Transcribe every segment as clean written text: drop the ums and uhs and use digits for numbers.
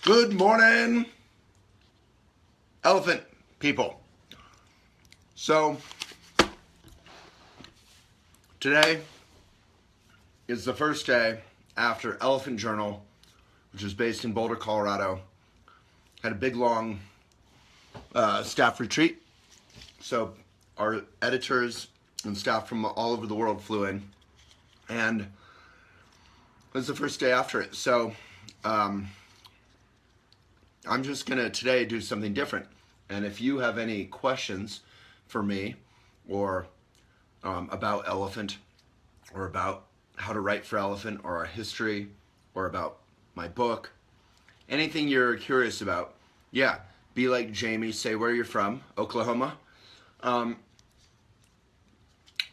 Good morning, elephant people. So, today is the first day after Elephant Journal, which is based in Boulder, Colorado, had a big, long staff retreat. So, our editors and staff from all over the world flew in, and it was the first day after it. So, I'm just going to today do something different. And if you have any questions for me or about Elephant or about how to write for Elephant or our history or about my book, anything you're curious about, yeah, be like Jamie, say where you're from, Oklahoma.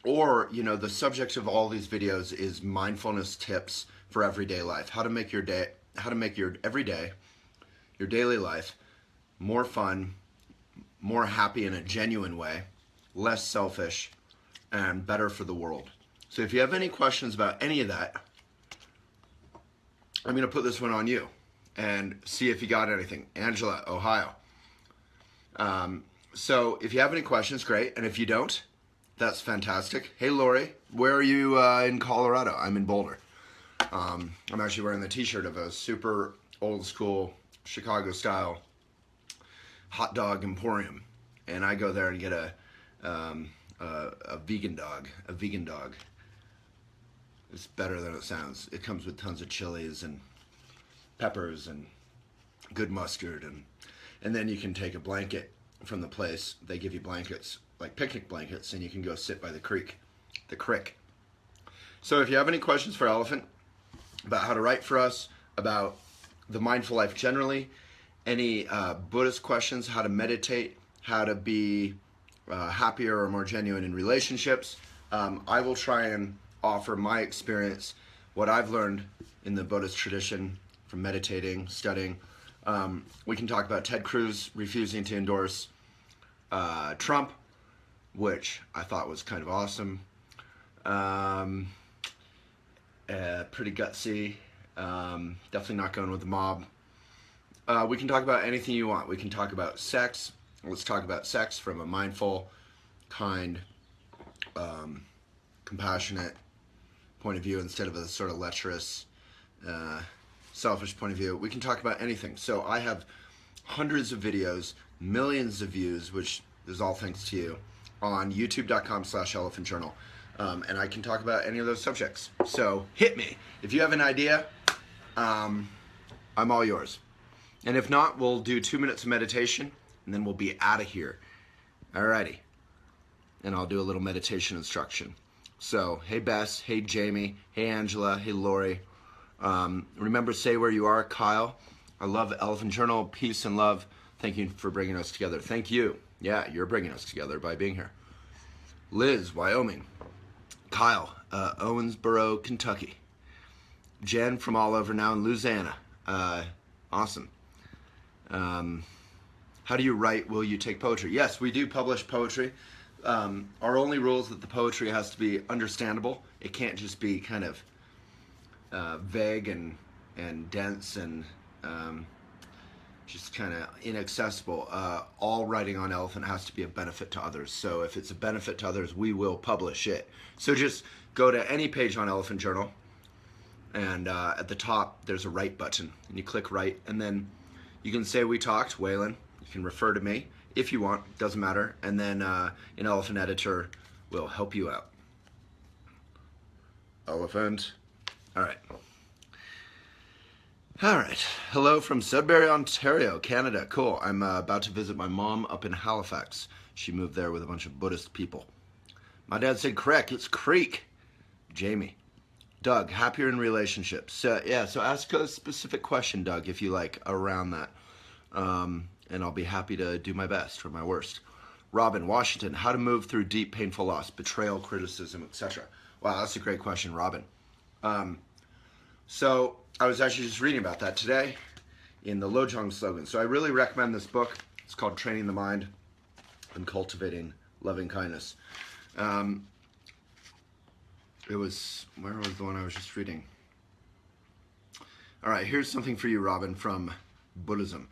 Or, you know, the subject of all these videos is mindfulness tips for everyday life. How to make your everyday, your daily life, more fun, more happy in a genuine way, less selfish, and better for the world. So if you have any questions about any of that, I'm going to put this one on you and see if you got anything. Angela, Ohio. So if you have any questions, great. And if you don't, that's fantastic. Hey, Lori, where are you in Colorado? I'm in Boulder. I'm actually wearing the t-shirt of a super old school Chicago style hot dog emporium, and I go there and get a vegan dog. A vegan dog. It's better than it sounds. It comes with tons of chilies and peppers and good mustard, and then you can take a blanket from the place. They give you blankets, like picnic blankets, and you can go sit by the creek. So if you have any questions for Elephant about how to write for us, about the mindful life generally, any Buddhist questions, how to meditate, how to be happier or more genuine in relationships, I will try and offer my experience, what I've learned in the Buddhist tradition from meditating, studying. We can talk about Ted Cruz refusing to endorse Trump, which I thought was kind of awesome. Pretty gutsy. Definitely not going with the mob. We can talk about anything you want. We can talk about sex. Let's talk about sex from a mindful, kind, compassionate point of view instead of a sort of lecherous, selfish point of view. We can talk about anything. So I have hundreds of videos, millions of views, which is all thanks to you, on youtube.com/elephantjournal. And I can talk about any of those subjects. So hit me. If you have an idea, I'm all yours. And if not, we'll do 2 minutes of meditation, and then we'll be out of here. Alrighty. And I'll do a little meditation instruction. So, hey Bess, hey Jamie, hey Angela, hey Lori. Remember, say where you are, Kyle. I love Elephant Journal. Peace and love. Thank you for bringing us together. Thank you. Yeah, you're bringing us together by being here. Liz, Wyoming. Kyle, Owensboro, Kentucky. Jen from all over now in Louisiana. Awesome. How do you write? Will you take poetry? Yes, we do publish poetry. Our only rule is that the poetry has to be understandable. It can't just be kind of vague and dense and just kind of inaccessible. All writing on Elephant has to be a benefit to others. So if it's a benefit to others, we will publish it. So just go to any page on Elephant Journal, and at the top there's a write button, and you click write, and then you can say we talked, Waylon. You can refer to me if you want, doesn't matter, and then an Elephant editor will help you out. Elephant. All right. Hello from Sudbury, Ontario, Canada. Cool. I'm about to visit my mom up in Halifax. She moved there with a bunch of Buddhist people. My dad said correct. It's Creek. Jamie. Doug, happier in relationships. So ask a specific question, Doug, if you like, around that. And I'll be happy to do my best or my worst. Robin, Washington, how to move through deep, painful loss, betrayal, criticism, etc. Wow, that's a great question, Robin. So I was actually just reading about that today in the Lojong slogan. So I really recommend this book. It's called Training the Mind and Cultivating Loving Kindness. Where was the one I was just reading? All right, here's something for you, Robin, from Buddhism.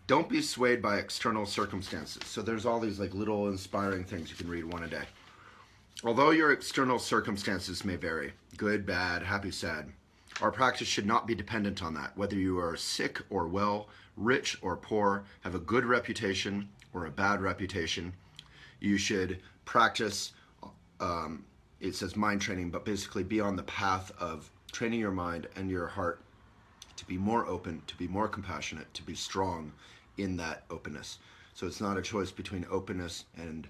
Don't be swayed by external circumstances. So there's all these like little inspiring things you can read one a day. Although your external circumstances may vary, good, bad, happy, sad, our practice should not be dependent on that. Whether you are sick or well, rich or poor, have a good reputation or a bad reputation, you should practice, it says mind training, but basically be on the path of training your mind and your heart to be more open, to be more compassionate, to be strong in that openness. So it's not a choice between openness and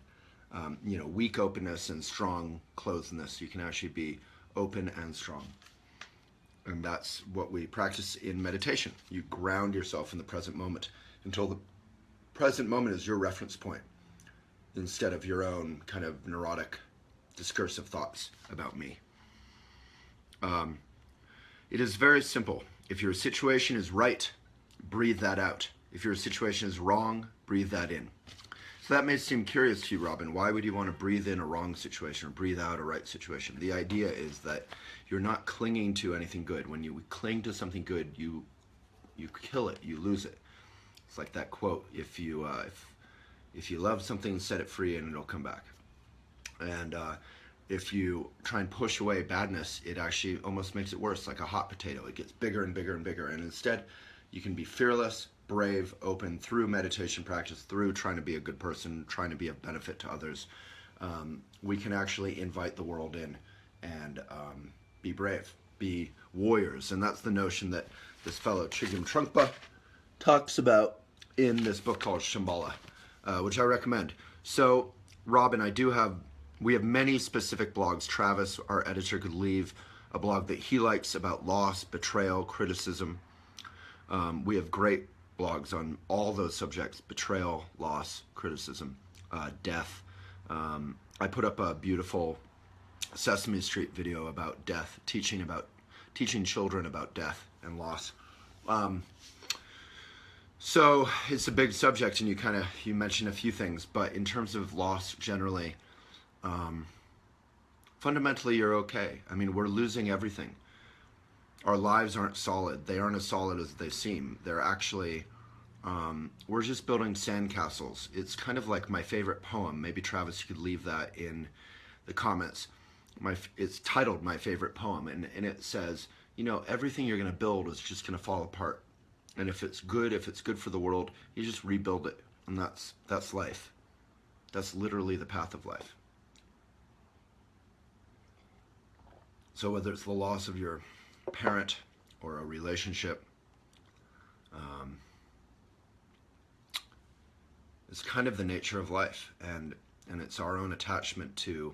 weak openness and strong closedness. You can actually be open and strong. And that's what we practice in meditation. You ground yourself in the present moment until the present moment is your reference point instead of your own kind of neurotic, discursive thoughts about me. It is very simple. If your situation is right, breathe that out. If your situation is wrong, breathe that in. So that may seem curious to you, Robin. Why would you want to breathe in a wrong situation or breathe out a right situation? The idea is that you're not clinging to anything good. When you cling to something good, you kill it, you lose it. It's like that quote: if you love something, set it free and it'll come back. And if you try and push away badness, it actually almost makes it worse, like a hot potato. It gets bigger and bigger and bigger. And instead, you can be fearless, brave, open through meditation practice, through trying to be a good person, trying to be of benefit to others. We can actually invite the world in and be brave, be warriors. And that's the notion that this fellow Chögyam Trungpa talks about in this book called Shambhala, which I recommend. So, Robin, we have many specific blogs. Travis, our editor, could leave a blog that he likes about loss, betrayal, criticism. We have great blogs on all those subjects: betrayal, loss, criticism, death. I put up a beautiful Sesame Street video about death, teaching children about death and loss. So it's a big subject, and you mentioned a few things, but in terms of loss generally, fundamentally you're okay. I mean, we're losing everything. Our lives aren't solid. They aren't as solid as they seem. They're actually, we're just building sandcastles. It's kind of like my favorite poem. Maybe Travis could leave that in the comments. It's titled My Favorite Poem, and it says, everything you're going to build is just going to fall apart. And if it's good for the world, you just rebuild it. And that's life. That's literally the path of life. So whether it's the loss of your parent or a relationship, it's kind of the nature of life, and it's our own attachment to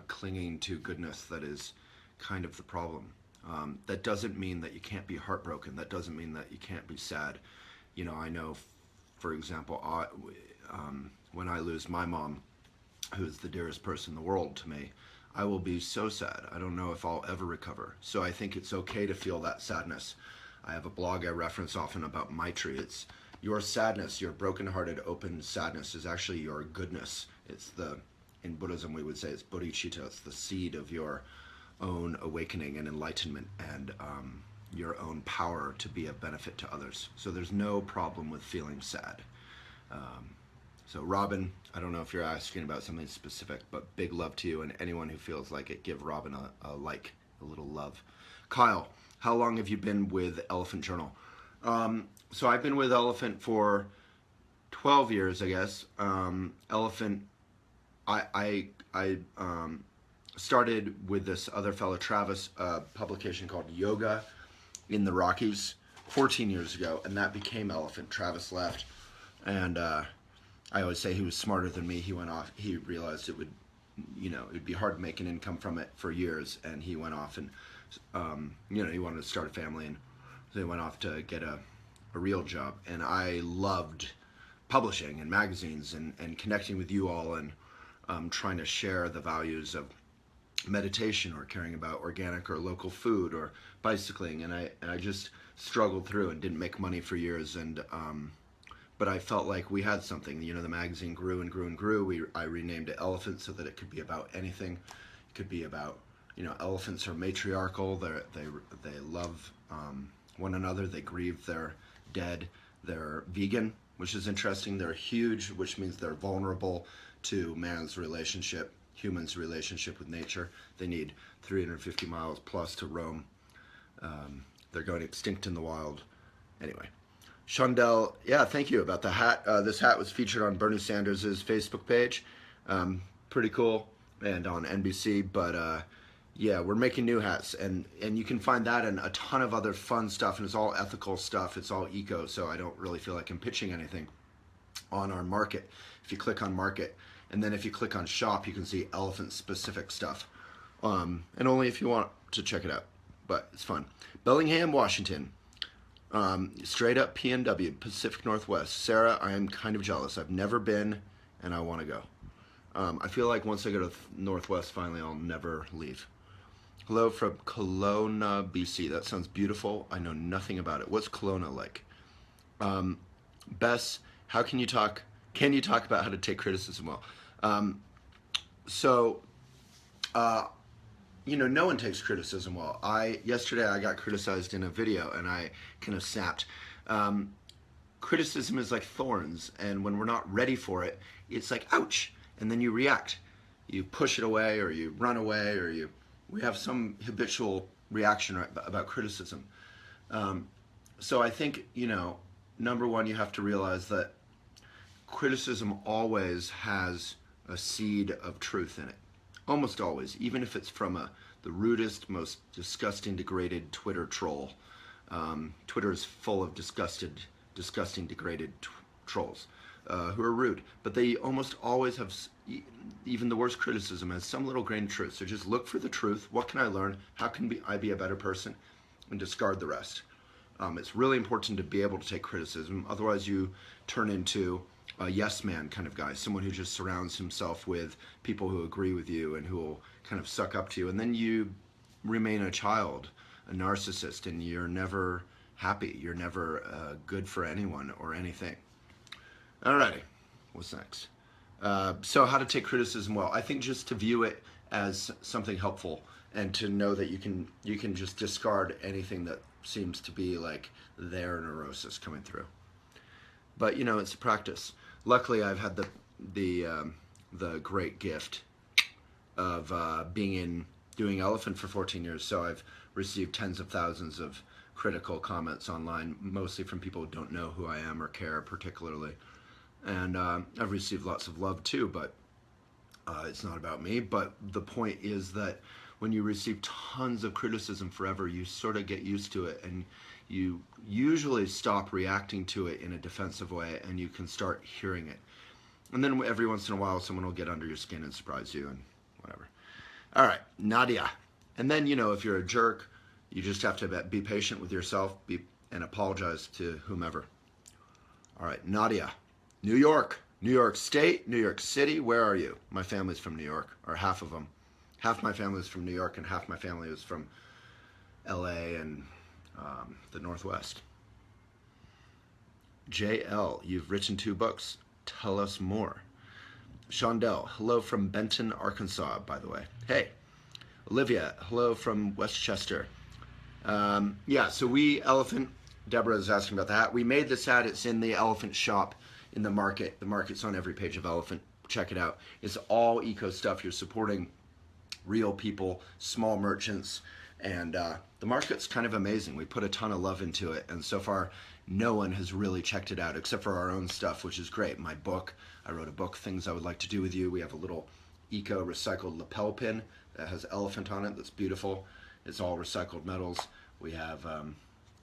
clinging to goodness that is kind of the problem. That doesn't mean that you can't be heartbroken. That doesn't mean that you can't be sad. I know, for example, when I lose my mom, who is the dearest person in the world to me, I will be so sad. I don't know if I'll ever recover. So I think it's okay to feel that sadness. I have a blog I reference often about Maitri. It's your sadness, your broken-hearted, open sadness is actually your goodness. In Buddhism we would say it's bodhicitta. It's the seed of your own awakening and enlightenment and your own power to be of benefit to others. So there's no problem with feeling sad. So Robin, I don't know if you're asking about something specific, but big love to you, and anyone who feels like it, give Robin a little love. Kyle, how long have you been with Elephant Journal? So I've been with Elephant for 12 years, I guess. Elephant, I started with this other fellow, Travis, a publication called Yoga in the Rockies 14 years ago, and that became Elephant. Travis left, and I always say he was smarter than me. He went off. He realized it would, it'd be hard to make an income from it for years, and he went off and, he wanted to start a family, and so he went off to get a real job. And I loved publishing and magazines and connecting with you all and trying to share the values of meditation or caring about organic or local food or bicycling. And I just struggled through and didn't make money for years. And but I felt like we had something. The magazine grew and grew and grew. I renamed it Elephant so that it could be about anything. It could be about, elephants are matriarchal. They love one another. They grieve their dead. They're vegan, which is interesting. They're huge, which means they're vulnerable to man's relationship, humans' relationship with nature. They need 350 miles plus to roam. They're going extinct in the wild. Anyway, Shondell, yeah, thank you about the hat. This hat was featured on Bernie Sanders' Facebook page. Pretty cool, and on NBC. But yeah, we're making new hats, and you can find that and a ton of other fun stuff, and it's all ethical stuff. It's all eco, so I don't really feel like I'm pitching anything on our market. If you click on market, and then if you click on shop, you can see elephant-specific stuff, and only if you want to check it out. But it's fun. Bellingham, Washington. Straight up PNW, Pacific Northwest. Sarah, I am kind of jealous. I've never been, and I want to go. I feel like once I go to Northwest, finally, I'll never leave. Hello from Kelowna, BC. That sounds beautiful. I know nothing about it. What's Kelowna like? Bess, how can you talk about how to take criticism well? You know, no one takes criticism well. Yesterday I got criticized in a video and I kind of snapped. Criticism is like thorns, and when we're not ready for it, it's like, ouch, and then you react. You push it away, or you run away, or we have some habitual reaction about criticism. So I think, you know, number one, you have to realize that criticism always has a seed of truth in it. Almost always, even if it's from the rudest, most disgusting, degraded Twitter troll. Twitter is full of disgusting, degraded trolls who are rude, but they almost always have, even the worst criticism has some little grain of truth. So just look for the truth. What can I learn? How can I be a better person? And discard the rest. It's really important to be able to take criticism. Otherwise, you turn into a yes man kind of guy, someone who just surrounds himself with people who agree with you and who will kind of suck up to you. And then you remain a child, a narcissist, and you're never happy. You're never good for anyone or anything. Alrighty, what's next? So how to take criticism well. I think just to view it as something helpful and to know that you can just discard anything that seems to be like their neurosis coming through. But you know, it's a practice. Luckily, I've had the great gift of doing elephant for 14 years. So I've received tens of thousands of critical comments online, mostly from people who don't know who I am or care particularly. And I've received lots of love too, but it's not about me. But the point is that when you receive tons of criticism forever, you sort of get used to it, and you usually stop reacting to it in a defensive way, and you can start hearing it. And then every once in a while, someone will get under your skin and surprise you and whatever. All right, Nadia. And then, you know, if you're a jerk, you just have to be patient with yourself and apologize to whomever. All right, Nadia. New York, New York State, New York City. Where are you? My family's from New York, or half of them. Half my family is from New York, and half my family is from LA and the Northwest. JL, you've written 2 books. Tell us more. Shondell, hello from Benton, Arkansas, by the way. Hey. Olivia, hello from Westchester. Yeah, so Deborah is asking about the hat. We made this hat. It's in the elephant shop in the market. The market's on every page of Elephant. Check it out. It's all eco stuff. You're supporting real people, small merchants, and the market's kind of amazing. We put a ton of love into it, and so far no one has really checked it out except for our own stuff, which is great. My book, I wrote a book, Things I Would Like to Do With You. We have a little eco recycled lapel pin that has elephant on it. That's beautiful. It's all recycled metals. We have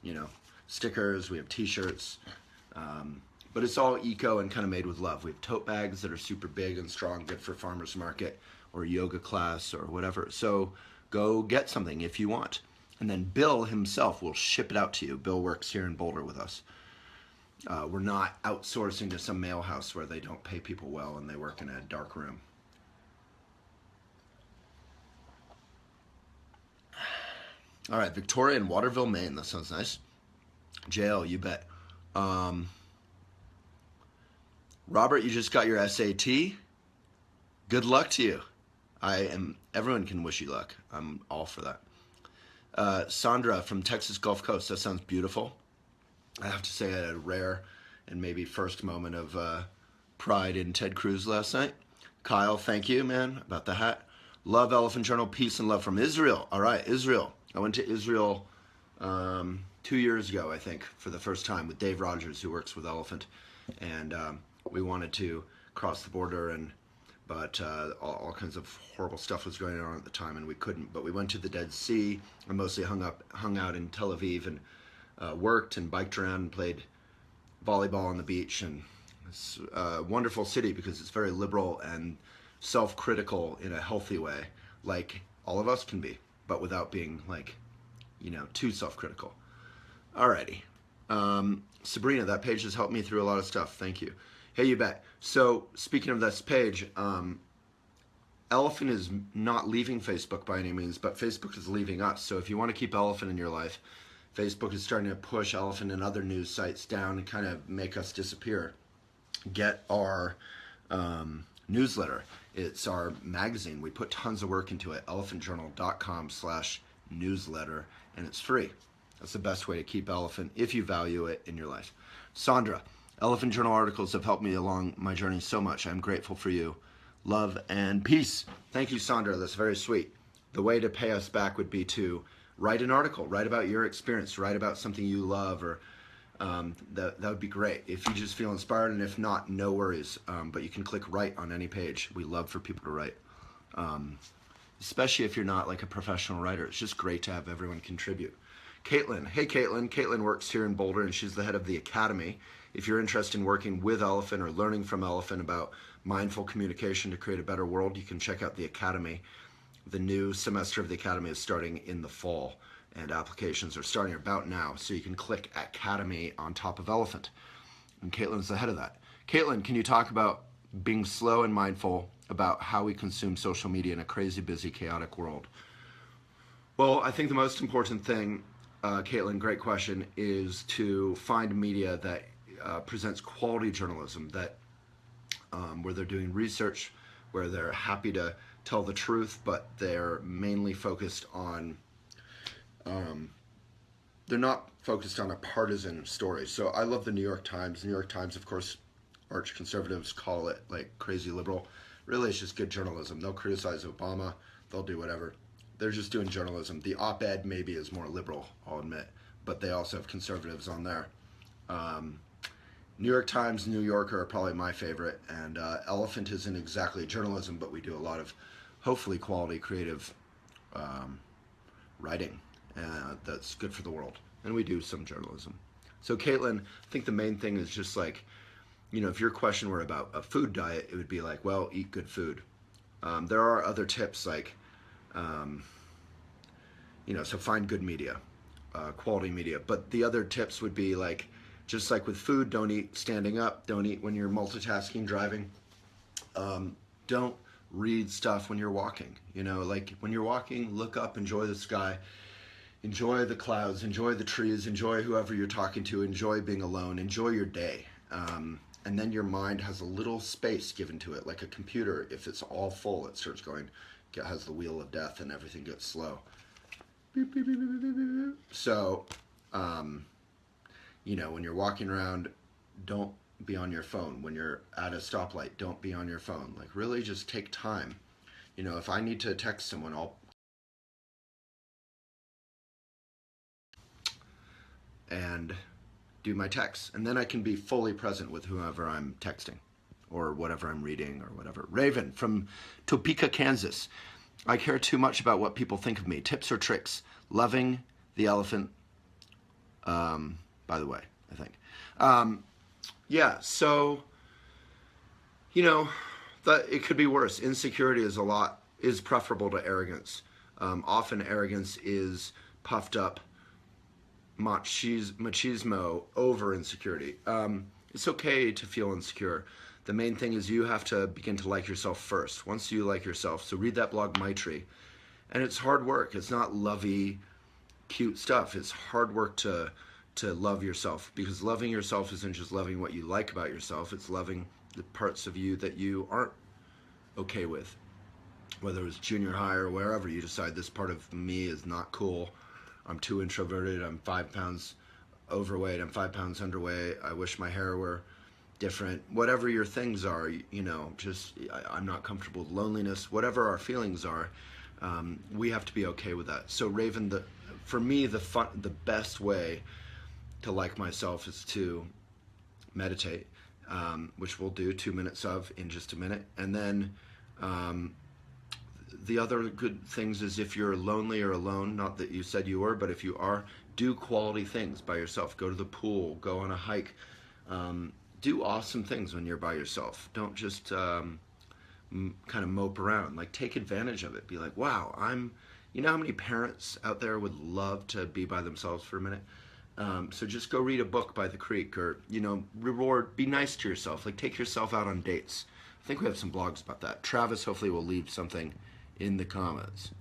you know, stickers, we have t-shirts, but it's all eco and kind of made with love. We have tote bags that are super big and strong, good for farmer's market or yoga class or whatever. So go get something if you want. And then Bill himself will ship it out to you. Bill works here in Boulder with us. We're not outsourcing to some mail house where they don't pay people well and they work in a dark room. All right, Victoria in Waterville, Maine. That sounds nice. JL, you bet. Robert, you just got your SAT. Good luck to you. Everyone can wish you luck. I'm all for that. Sandra from Texas Gulf Coast. That sounds beautiful. I have to say I had a rare and maybe first moment of pride in Ted Cruz last night. Kyle, thank you, man, about the hat. Love Elephant Journal, peace and love from Israel. All right, Israel. I went to Israel 2 years ago, I think, for the first time with Dave Rogers, who works with Elephant, and we wanted to cross the border, but all kinds of horrible stuff was going on at the time, and we couldn't. But we went to the Dead Sea. I mostly hung out in Tel Aviv and worked and biked around and played volleyball on the beach. And it's a wonderful city because it's very liberal and self-critical in a healthy way, like all of us can be, but without being like, too self-critical. Alrighty. Sabrina, that page has helped me through a lot of stuff. Thank you. Hey, you bet. So speaking of this page, Elephant is not leaving Facebook by any means, but Facebook is leaving us. So if you want to keep Elephant in your life, Facebook is starting to push Elephant and other news sites down and kind of make us disappear. Get our newsletter. It's our magazine. We put tons of work into it. elephantjournal.com/newsletter, and it's free. That's the best way to keep Elephant if you value it in your life. Sandra, Elephant Journal articles have helped me along my journey so much. I'm grateful for you. Love and peace. Thank you, Sandra. That's very sweet. The way to pay us back would be to write an article, write about your experience, write about something you love, or that would be great. If you just feel inspired, and if not, no worries. But you can click write on any page. We love for people to write, especially if you're not like a professional writer. It's just great to have everyone contribute. Caitlin, hey Caitlin. Caitlin works here in Boulder, and she's the head of the Academy. If you're interested in working with Elephant or learning from Elephant about mindful communication to create a better world, you can check out the Academy. The new semester of the Academy is starting in the fall, and applications are starting about now, so you can click Academy on top of Elephant. And Caitlin's the head of that. Caitlin, can you talk about being slow and mindful about how we consume social media in a crazy, busy, chaotic world? Well, I think the most important thing, Caitlin, great question, is to find media that presents quality journalism, that where they're doing research, where they're happy to tell the truth, but they're mainly focused on, they're not focused on a partisan story. So I love the New York Times. The New York Times, of course, arch conservatives call it like crazy liberal. Really, it's just good journalism. They'll criticize Obama, they'll do whatever. They're just doing journalism. The op-ed maybe is more liberal, I'll admit, but they also have conservatives on there. New York Times, New Yorker are probably my favorite, and Elephant isn't exactly journalism, but we do a lot of hopefully quality, creative writing that's good for the world, and we do some journalism. So Caitlin, I think the main thing is just like, if your question were about a food diet, it would be like, well, eat good food. There are other tips like, so find good media, quality media, but the other tips would be like, just like with food, don't eat standing up, don't eat when you're multitasking, driving. Don't read stuff when you're walking. Like when you're walking, look up, enjoy the sky, enjoy the clouds, enjoy the trees, enjoy whoever you're talking to, enjoy being alone, enjoy your day. And then your mind has a little space given to it, like a computer. If it's all full, it starts going, it has the wheel of death and everything gets slow. Beep, beep, beep, beep, beep, beep. So, when you're walking around, don't be on your phone. When you're at a stoplight, don't be on your phone. Like really just take time. If I need to text someone, I'll and do my texts. And then I can be fully present with whoever I'm texting or whatever I'm reading or whatever. Raven from Topeka, Kansas. I care too much about what people think of me. Tips or tricks? Loving the elephant, by the way, I think. So, it could be worse. Insecurity is preferable to arrogance. Often arrogance is puffed up machismo over insecurity. It's okay to feel insecure. The main thing is you have to begin to like yourself first. Once you like yourself, so read that blog Maitri. And it's hard work. It's not lovey, cute stuff. It's hard work to love yourself, because loving yourself isn't just loving what you like about yourself. It's loving the parts of you that you aren't okay with. Whether it's junior high or wherever, you decide this part of me is not cool. I'm too introverted. I'm 5 pounds overweight, I'm 5 pounds underweight, I wish my hair were different, whatever your things are, just I'm not comfortable with loneliness, whatever our feelings are, we have to be okay with that. So Raven, for me, the best way to like myself is to meditate, which we'll do 2 minutes of in just a minute. And then the other good things is, if you're lonely or alone, not that you said you were, but if you are, do quality things by yourself. Go to the pool, go on a hike, do awesome things when you're by yourself. Don't just kind of mope around. Like, take advantage of it. Be like, wow, you know how many parents out there would love to be by themselves for a minute? So just go read a book by the creek, or, be nice to yourself. Like, take yourself out on dates. I think we have some blogs about that. Travis hopefully will leave something in the comments.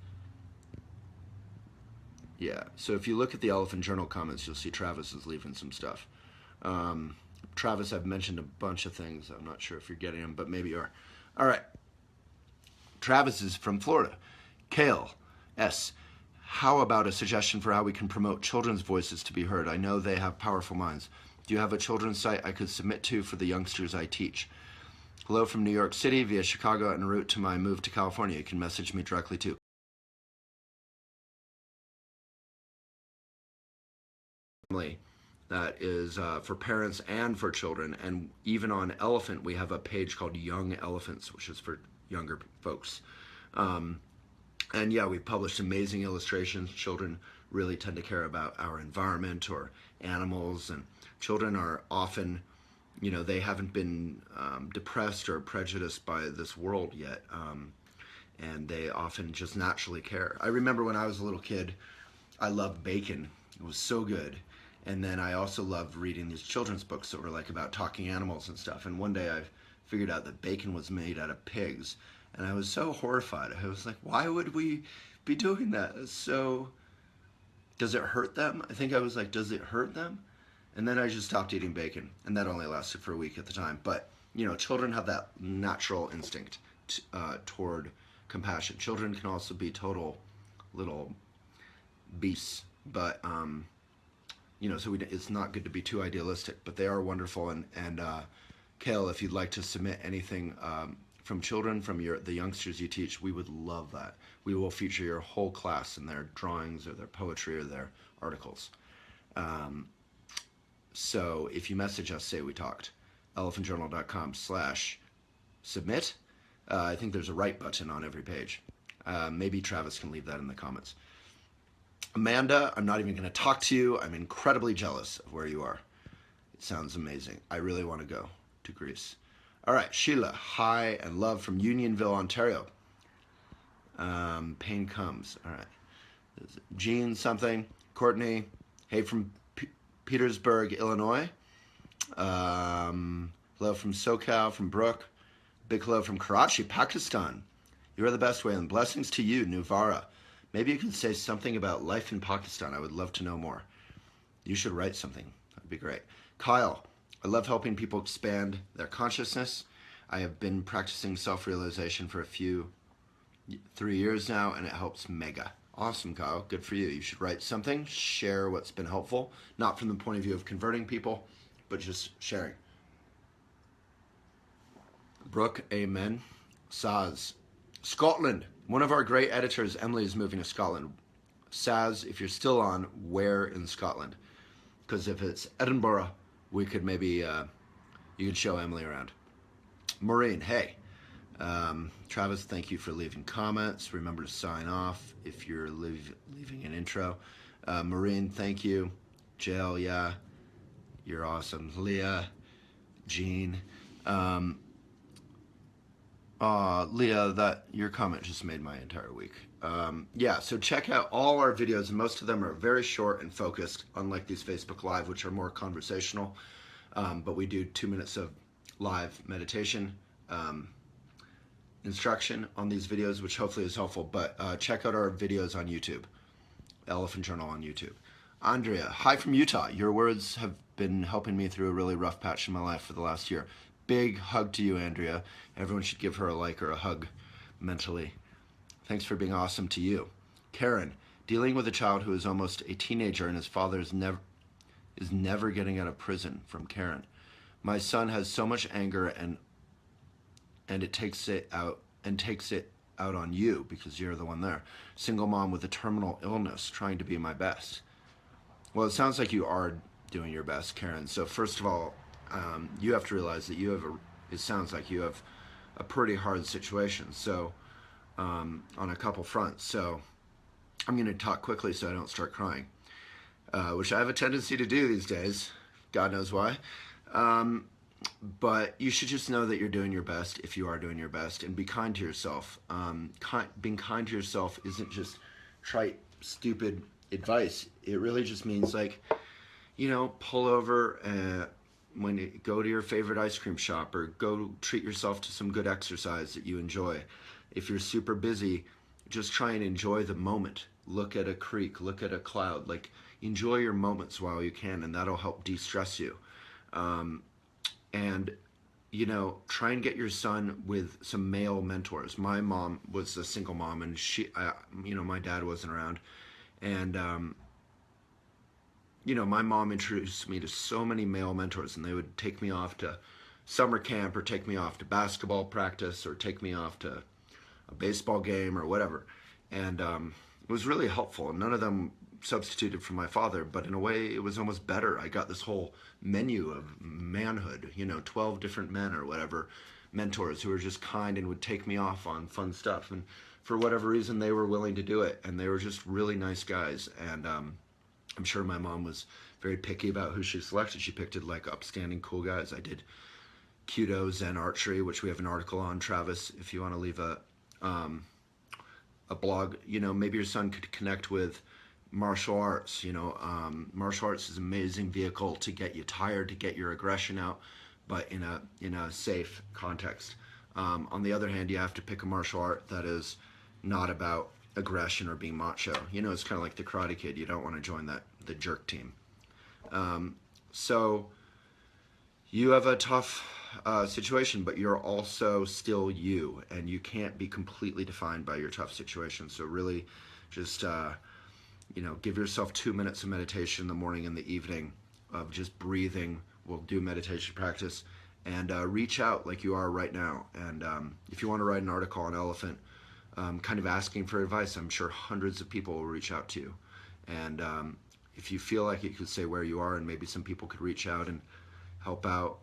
Yeah, so if you look at the Elephant Journal comments, you'll see Travis is leaving some stuff. Travis, I've mentioned a bunch of things. I'm not sure if you're getting them, but maybe you are. All right. Travis is from Florida. Kale S. How about a suggestion for how we can promote children's voices to be heard? I know they have powerful minds. Do you have a children's site I could submit to for the youngsters I teach? Hello from New York City via Chicago en route to my move to California. You can message me directly too. That is for parents and for children. And even on Elephant, we have a page called Young Elephants, which is for younger folks. And yeah, we've published amazing illustrations. Children really tend to care about our environment or animals, and children are often, they haven't been depressed or prejudiced by this world yet, and they often just naturally care. I remember when I was a little kid, I loved bacon. It was so good. And then I also loved reading these children's books that were like about talking animals and stuff. And one day I figured out that bacon was made out of pigs. And I was so horrified. I was like, why would we be doing that? So, does it hurt them? I think I was like, does it hurt them? And then I just stopped eating bacon. And that only lasted for a week at the time. But, children have that natural instinct toward compassion. Children can also be total little beasts. But, so it's not good to be too idealistic. But they are wonderful. And Kale, if you'd like to submit anything from children, from the youngsters you teach, we would love that. We will feature your whole class in their drawings or their poetry or their articles. So if you message us, say we talked, elephantjournal.com/submit. I think there's a write button on every page. Maybe Travis can leave that in the comments. Amanda, I'm not even going to talk to you. I'm incredibly jealous of where you are. It sounds amazing. I really want to go to Greece. All right, Sheila, hi and love from Unionville, Ontario. Pain comes. All right. Jean something. Courtney, hey from Petersburg, Illinois. Hello from SoCal, from Brooke. Big hello from Karachi, Pakistan. You are the best, Waylon. Blessings to you, Nuvara. Maybe you could say something about life in Pakistan. I would love to know more. You should write something. That'd be great. Kyle, I love helping people expand their consciousness. I have been practicing self-realization for 3 years now, and it helps mega. Awesome, Kyle. Good for you. You should write something, share what's been helpful, not from the point of view of converting people, but just sharing. Brooke, amen. Saz, Scotland. One of our great editors, Emily, is moving to Scotland. Saz, if you're still on, where in Scotland? Because if it's Edinburgh, we could maybe, you could show Emily around. Maureen, hey. Travis, thank you for leaving comments. Remember to sign off if you're leaving an intro. Maureen, thank you. Jill, yeah, you're awesome. Leah, Jean. Leah, your comment just made my entire week. Yeah, so check out all our videos. Most of them are very short and focused, unlike these Facebook Live, which are more conversational. But we do 2 minutes of live meditation instruction on these videos, which hopefully is helpful. But check out our videos on YouTube, Elephant Journal on YouTube. Andrea, hi from Utah. Your words have been helping me through a really rough patch in my life for the last year. Big hug to you, Andrea. Everyone should give her a like or a hug mentally. Thanks for being awesome to you. Karen, dealing with a child who is almost a teenager and his father is is never getting out of prison, from Karen. My son has so much anger and it takes it out on you because you're the one there. Single mom with a terminal illness, trying to be my best. Well, it sounds like you are doing your best, Karen. So first of all, you have to realize that it sounds like you have a pretty hard situation. So on a couple fronts. So I'm going to talk quickly so I don't start crying, which I have a tendency to do these days. God knows why. But you should just know that you're doing your best if you are doing your best, and be kind to yourself. Being kind to yourself isn't just trite, stupid advice. It really just means, like, pull over when you go to your favorite ice cream shop, or go treat yourself to some good exercise that you enjoy. If you're super busy, just try and enjoy the moment. Look at a creek, look at a cloud, like, enjoy your moments while you can, and that'll help de-stress you. And try and get your son with some male mentors. My mom was a single mom, and my dad wasn't around. And, my mom introduced me to so many male mentors, and they would take me off to summer camp, or take me off to basketball practice, or take me off to a baseball game or whatever. And it was really helpful. And none of them substituted for my father, but in a way it was almost better. I got this whole menu of manhood, 12 different men or whatever, mentors who were just kind and would take me off on fun stuff. And for whatever reason, they were willing to do it, and they were just really nice guys. And I'm sure my mom was very picky about who she selected. She picked it like upstanding, cool guys. I did Kudo, Zen archery, which we have an article on, Travis, if you want to leave a blog. Maybe your son could connect with martial arts. Martial arts is an amazing vehicle to get you tired, to get your aggression out, but in a safe context. On the other hand, you have to pick a martial art that is not about aggression or being macho. It's kind of like the Karate Kid. You don't want to join the jerk team. So you have a tough situation, but you're also still you, and you can't be completely defined by your tough situation. So really just give yourself 2 minutes of meditation in the morning and the evening of just breathing. We'll do meditation practice, and reach out like you are right now. And if you want to write an article on elephant, kind of asking for advice, I'm sure hundreds of people will reach out to you. And if you feel like you could say where you are, and maybe some people could reach out and help out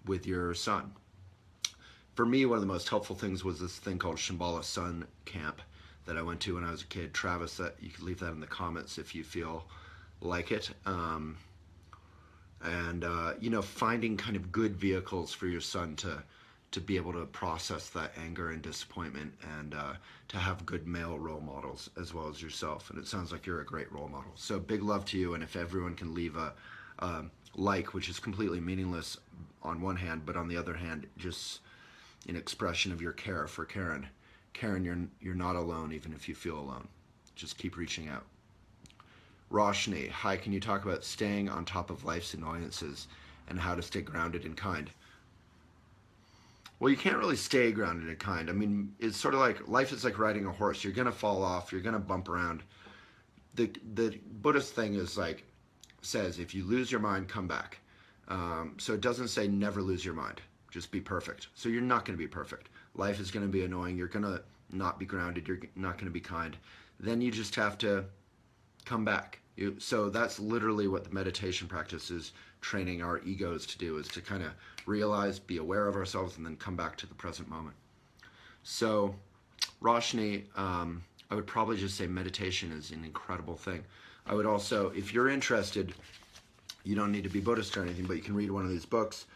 with your son. For me, one of the most helpful things was this thing called Shambhala Sun Camp that I went to when I was a kid. Travis, that you can leave that in the comments if you feel like it. Finding kind of good vehicles for your son to be able to process that anger and disappointment, and to have good male role models as well as yourself. And it sounds like you're a great role model. So big love to you. And if everyone can leave a like, which is completely meaningless on one hand, but on the other hand, just an expression of your care for Karen. Karen, you're not alone, even if you feel alone. Just keep reaching out. Roshni, hi, can you talk about staying on top of life's annoyances and how to stay grounded and kind? Well, you can't really stay grounded and kind. I mean, it's sort of like, life is like riding a horse. You're going to fall off. You're going to bump around. The Buddhist thing is like, says, if you lose your mind, come back. So it doesn't say never lose your mind. Just be perfect. So you're not going to be perfect. Life is going to be annoying. You're going to not be grounded. You're not going to be kind. Then you just have to come back. So that's literally what the meditation practice is training our egos to do, is to kind of realize, be aware of ourselves, and then come back to the present moment. So Roshni, I would probably just say meditation is an incredible thing. I would also, if you're interested, you don't need to be Buddhist or anything, but you can read one of these books.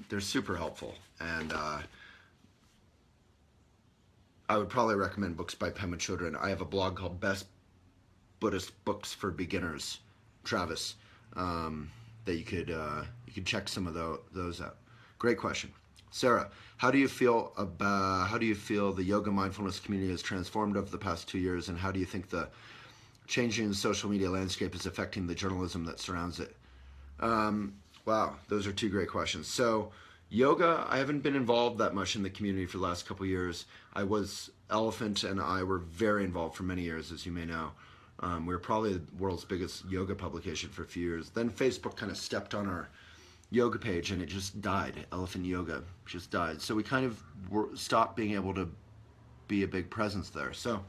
They're super helpful. And I would probably recommend books by Pema Chodron. I have a blog called Best Buddhist Books for Beginners, Travis, that you could check some of those out. Great question. Sarah, how do you feel the yoga mindfulness community has transformed over the past 2 years, and how do you think the changing social media landscape is affecting the journalism that surrounds it? Wow, those are two great questions. So yoga, I haven't been involved that much in the community for the last couple of years. Elephant and I were very involved for many years, as you may know. We were probably the world's biggest yoga publication for a few years. Then Facebook kind of stepped on our yoga page and it just died. Elephant yoga just died. So we kind of stopped being able to be a big presence there. So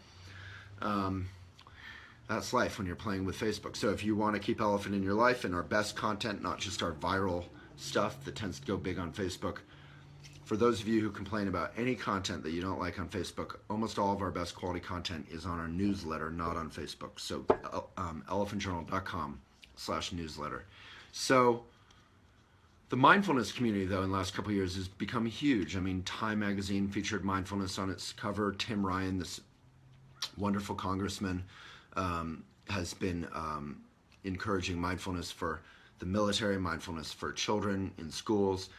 that's life when you're playing with Facebook. So if you want to keep Elephant in your life and our best content, not just our viral stuff that tends to go big on Facebook, for those of you who complain about any content that you don't like on Facebook, almost all of our best quality content is on our newsletter, not on Facebook. So elephantjournal.com/newsletter. So the mindfulness community, though, in the last couple of years has become huge. I mean, Time magazine featured mindfulness on its cover. Tim Ryan, this wonderful congressman, has been encouraging mindfulness for the military, mindfulness for children in schools.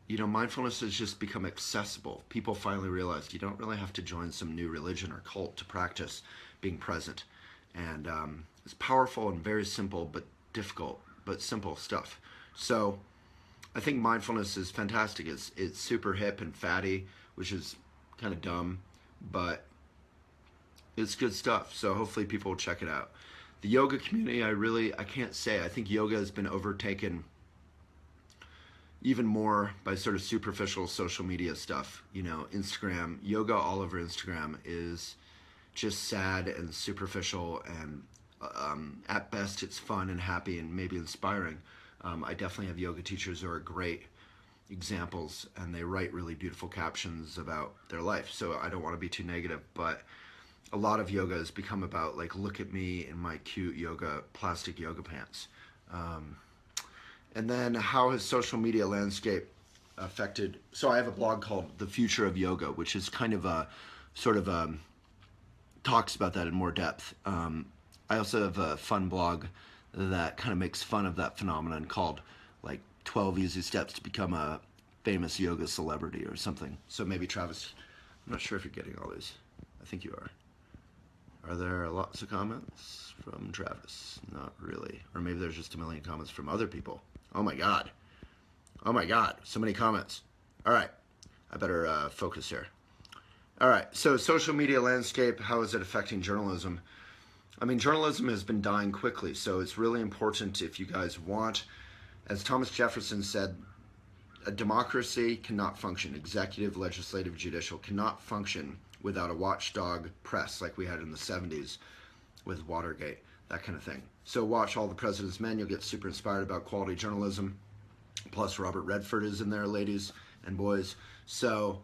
You know, mindfulness has just become accessible. People finally realized you don't really have to join some new religion or cult to practice being present. And it's powerful and very simple, but difficult, but simple stuff. So I think mindfulness is fantastic. It's super hip and fatty, which is kind of dumb, but it's good stuff. So hopefully people will check it out. The yoga community, I can't say. I think yoga has been overtaken even more by sort of superficial social media stuff. You know, Instagram, yoga all over Instagram is just sad and superficial, and at best it's fun and happy and maybe inspiring. I definitely have yoga teachers who are great examples, and they write really beautiful captions about their life. So I don't want to be too negative, but a lot of yoga has become about, like, look at me in my cute plastic yoga pants. And then how has social media landscape affected? So I have a blog called The Future of Yoga, which is kind of a sort of talks about that in more depth. I also have a fun blog that kind of makes fun of that phenomenon called, like, 12 Easy Steps to Become a Famous Yoga Celebrity or something. So maybe Travis, I'm not sure if you're getting all these. I think you are. Are there lots of comments from Travis? Not really. Or maybe there's just a million comments from other people. Oh my God. Oh my God. So many comments. All right. I better focus here. All right. So social media landscape, how is it affecting journalism? I mean, journalism has been dying quickly. So it's really important, if you guys want, as Thomas Jefferson said, a democracy cannot function. Executive, legislative, judicial cannot function without a watchdog press like we had in the 70s with Watergate, that kind of thing. So watch All the President's Men. You'll get super inspired about quality journalism. Plus Robert Redford is in there, ladies and boys. So,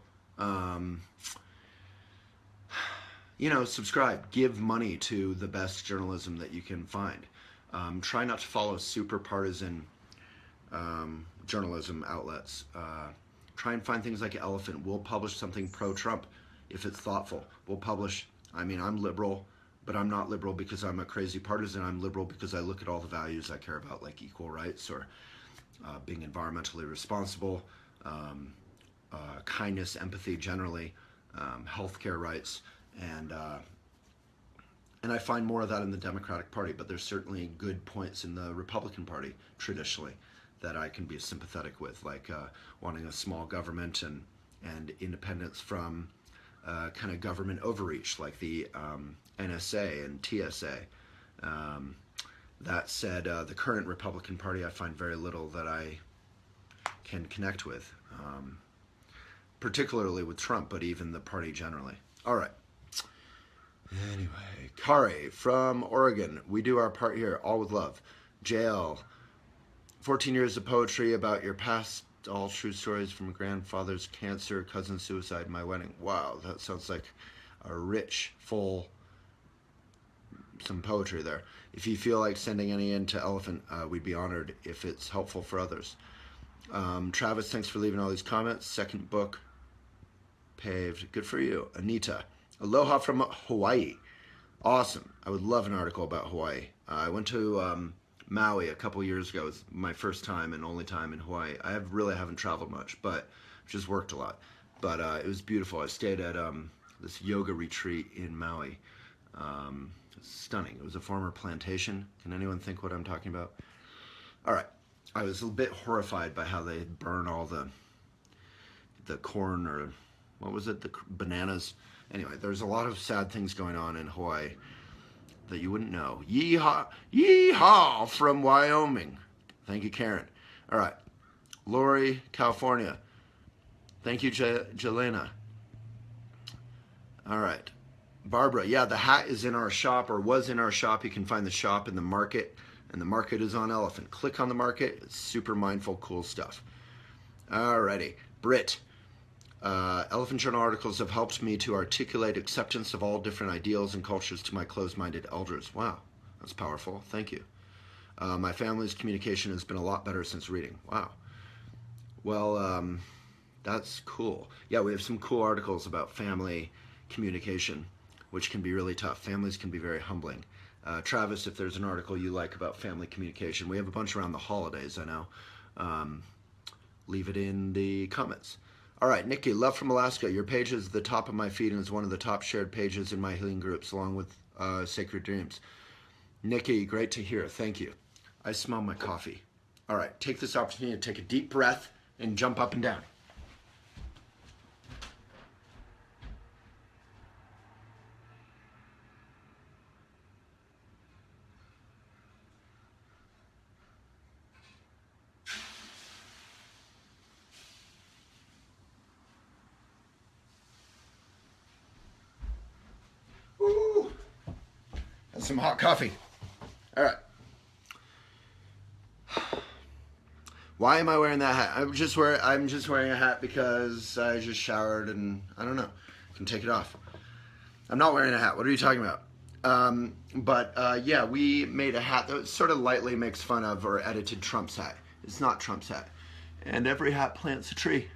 you know, subscribe. Give money to the best journalism that you can find. Try not to follow super partisan journalism outlets. Try and find things like Elephant. We'll publish something pro-Trump if it's thoughtful. We'll publish, I mean, I'm liberal, but I'm not liberal because I'm a crazy partisan. I'm liberal because I look at all the values I care about, like equal rights or being environmentally responsible, kindness, empathy generally, healthcare rights, and I find more of that in the Democratic Party, but there's certainly good points in the Republican Party traditionally that I can be sympathetic with, like wanting a small government and independence from kind of government overreach, like the NSA and TSA. That said, the current Republican Party, I find very little that I can connect with, particularly with Trump, but even the party generally. All right. Anyway, Kari from Oregon. We do our part here, all with love. JL, 14 years of poetry about your past, all true stories from grandfather's cancer, cousin's suicide, my wedding. Wow, that sounds like a rich, full, some poetry there. If you feel like sending any in to Elephant, we'd be honored if it's helpful for others. Travis, thanks for leaving all these comments. Second book, paved. Good for you. Anita, aloha from Hawaii. Awesome. I would love an article about Hawaii. I went to Maui a couple years ago. It was my first time and only time in Hawaii. I really haven't traveled much, but just worked a lot. But it was beautiful. I stayed at this yoga retreat in Maui. Stunning. It was a former plantation. Can anyone think what I'm talking about? All right. I was a bit horrified by how they burn all the corn, or what was it, the bananas. Anyway, there's a lot of sad things going on in Hawaii. that you wouldn't know. Yeehaw, yeehaw from Wyoming. Thank you, Karen. All right, Lori, California. Thank you, Jelena. All right, Barbara. Yeah, the hat is in our shop, or was in our shop. You can find the shop in the market, and the market is on Elephant. Click on the market. It's super mindful, cool stuff. All righty, Britt. Elephant Journal articles have helped me to articulate acceptance of all different ideals and cultures to my closed-minded elders. Wow, that's powerful. Thank you. My family's communication has been a lot better since reading. Wow. Well, that's cool. Yeah, we have some cool articles about family communication, which can be really tough. Families can be very humbling. Travis, if there's an article you like about family communication, we have a bunch around the holidays, I know. Leave it in the comments. All right, Nikki, love from Alaska. Your page is the top of my feed and is one of the top shared pages in my healing groups, along with Sacred Dreams. Nikki, great to hear. Thank you. I smell my coffee. All right, take this opportunity to take a deep breath and jump up and down. Ooh, that's some hot coffee. All right. Why am I wearing that hat? I'm just wearing a hat because I just showered and I don't know. I can take it off. I'm not wearing a hat. What are you talking about? Yeah, we made a hat that sort of lightly makes fun of or edited Trump's hat. It's not Trump's hat. And every hat plants a tree.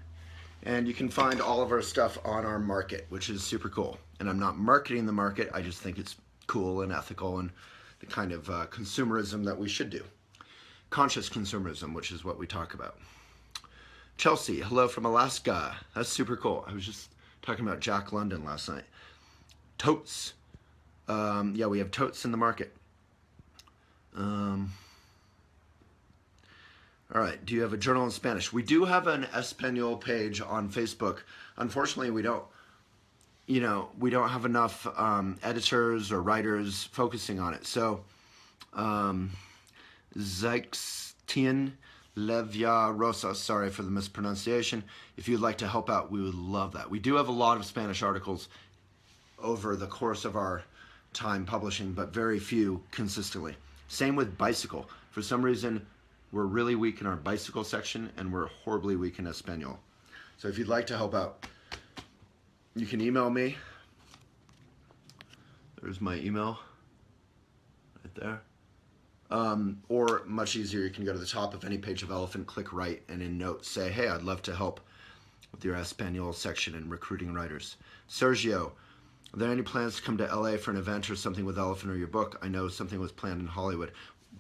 And you can find all of our stuff on our market, which is super cool. And I'm not marketing the market. I just think it's cool and ethical and the kind of consumerism that we should do. Conscious consumerism, which is what we talk about. Chelsea, hello from Alaska. That's super cool. I was just talking about Jack London last night. Totes. Yeah, we have totes in the market. All right, do you have a journal in Spanish? We do have an Espanol page on Facebook. Unfortunately, we don't have enough editors or writers focusing on it. So, Zextian Levia Rosa, sorry for the mispronunciation. If you'd like to help out, we would love that. We do have a lot of Spanish articles over the course of our time publishing, but very few consistently. Same with bicycle. For some reason, we're really weak in our bicycle section, and we're horribly weak in Espanol. So if you'd like to help out, you can email me. There's my email right there. Or much easier, you can go to the top of any page of Elephant, click write, and in notes say, hey, I'd love to help with your Espanol section and recruiting writers. Sergio, are there any plans to come to LA for an event or something with Elephant or your book? I know something was planned in Hollywood,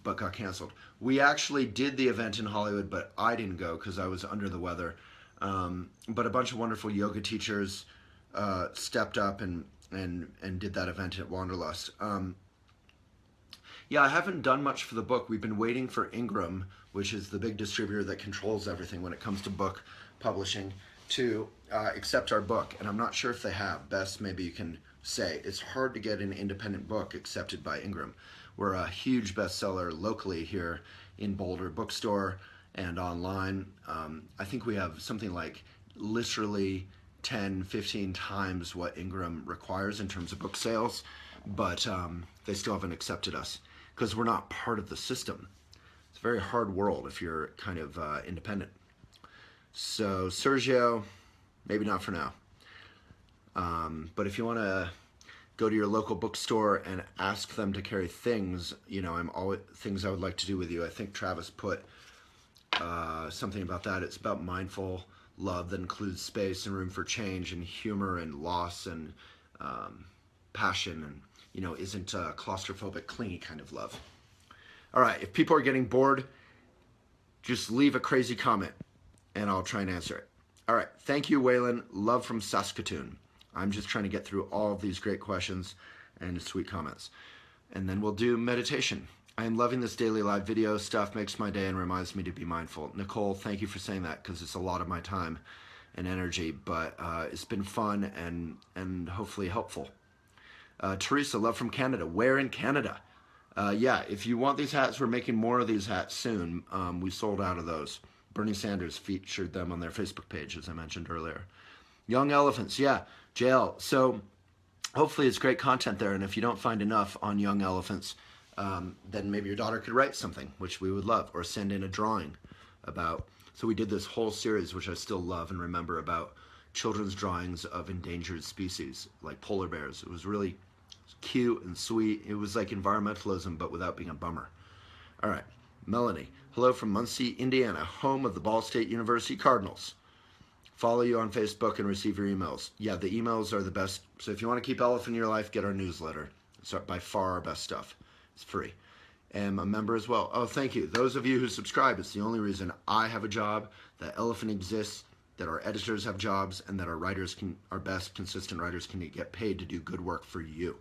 but got canceled. We actually did the event in Hollywood, but I didn't go because I was under the weather. But a bunch of wonderful yoga teachers stepped up and did that event at Wanderlust. Yeah, I haven't done much for the book. We've been waiting for Ingram, which is the big distributor that controls everything when it comes to book publishing, to accept our book. And I'm not sure if they have. Bess, maybe you can say. It's hard to get an independent book accepted by Ingram. We're a huge bestseller locally here in Boulder Bookstore and online. I think we have something like literally 10, 15 times what Ingram requires in terms of book sales, but they still haven't accepted us because we're not part of the system. It's a very hard world if you're kind of independent. So Sergio, maybe not for now. But if you want to go to your local bookstore and ask them to carry things, I'm always things I would like to do with you. I think Travis put something about that. It's about mindful love that includes space and room for change and humor and loss and passion and, isn't claustrophobic, clingy kind of love. All right, if people are getting bored, just leave a crazy comment and I'll try and answer it. All right, thank you, Waylon. Love from Saskatoon. I'm just trying to get through all of these great questions and sweet comments. And then we'll do meditation. I am loving this daily live video stuff, makes my day and reminds me to be mindful. Nicole, thank you for saying that because it's a lot of my time and energy, but it's been fun and hopefully helpful. Teresa, love from Canada. Where in Canada? Yeah, if you want these hats, we're making more of these hats soon. We sold out of those. Bernie Sanders featured them on their Facebook page, as I mentioned earlier. Young Elephants, yeah, JL. So hopefully it's great content there, and if you don't find enough on Young Elephants, then maybe your daughter could write something, which we would love, or send in a drawing about. So we did this whole series, which I still love and remember, about children's drawings of endangered species, like polar bears. It was really cute and sweet. It was like environmentalism, but without being a bummer. All right, Melanie. Hello from Muncie, Indiana, home of the Ball State University Cardinals. Follow you on Facebook and receive your emails. Yeah, the emails are the best. So if you want to keep Elephant in your life, get our newsletter. It's by far our best stuff. It's free. And a member as well. Oh, thank you. Those of you who subscribe, it's the only reason I have a job, that Elephant exists, that our editors have jobs, and that our writers can, our best consistent writers can get paid to do good work for you.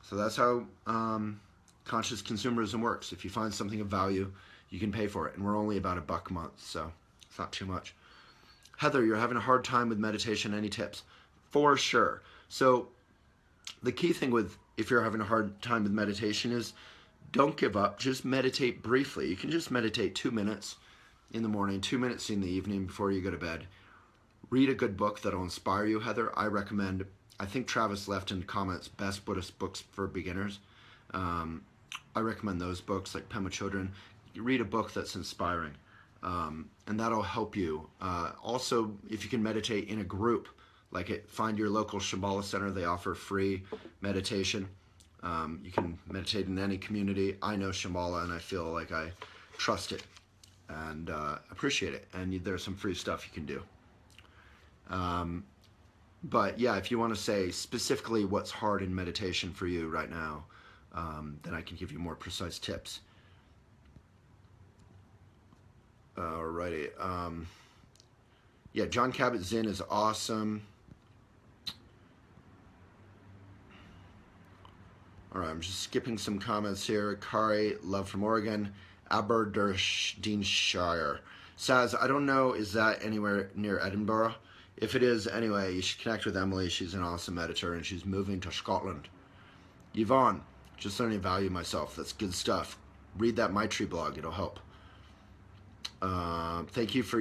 So that's how conscious consumerism works. If you find something of value, you can pay for it. And we're only about $1 a month, so it's not too much. Heather, you're having a hard time with meditation. Any tips? For sure. So the key thing with, if you're having a hard time with meditation, is don't give up. Just meditate briefly. You can just meditate 2 minutes in the morning, 2 minutes in the evening before you go to bed. Read a good book that'll inspire you, Heather. I recommend, I think Travis left in the comments, best Buddhist books for beginners. I recommend those books, like Pema Chodron. You read a book that's inspiring, and that'll help you. Also, if you can meditate in a group, like find your local Shambhala center. They offer free meditation. You can meditate in any community. I know Shambhala, and I feel like I trust it and appreciate it. And there's some free stuff you can do. But yeah, if you want to say specifically what's hard in meditation for you right now, then I can give you more precise tips. Alrighty. Yeah, John Kabat-Zinn is awesome. All right, I'm just skipping some comments here. Kari, love from Oregon. Aberdeenshire. Saz, I don't know, is that anywhere near Edinburgh? If it is, anyway, you should connect with Emily. She's an awesome editor, and she's moving to Scotland. Yvonne, just learning to value myself. That's good stuff. Read that Maitri blog. It'll help. Thank you for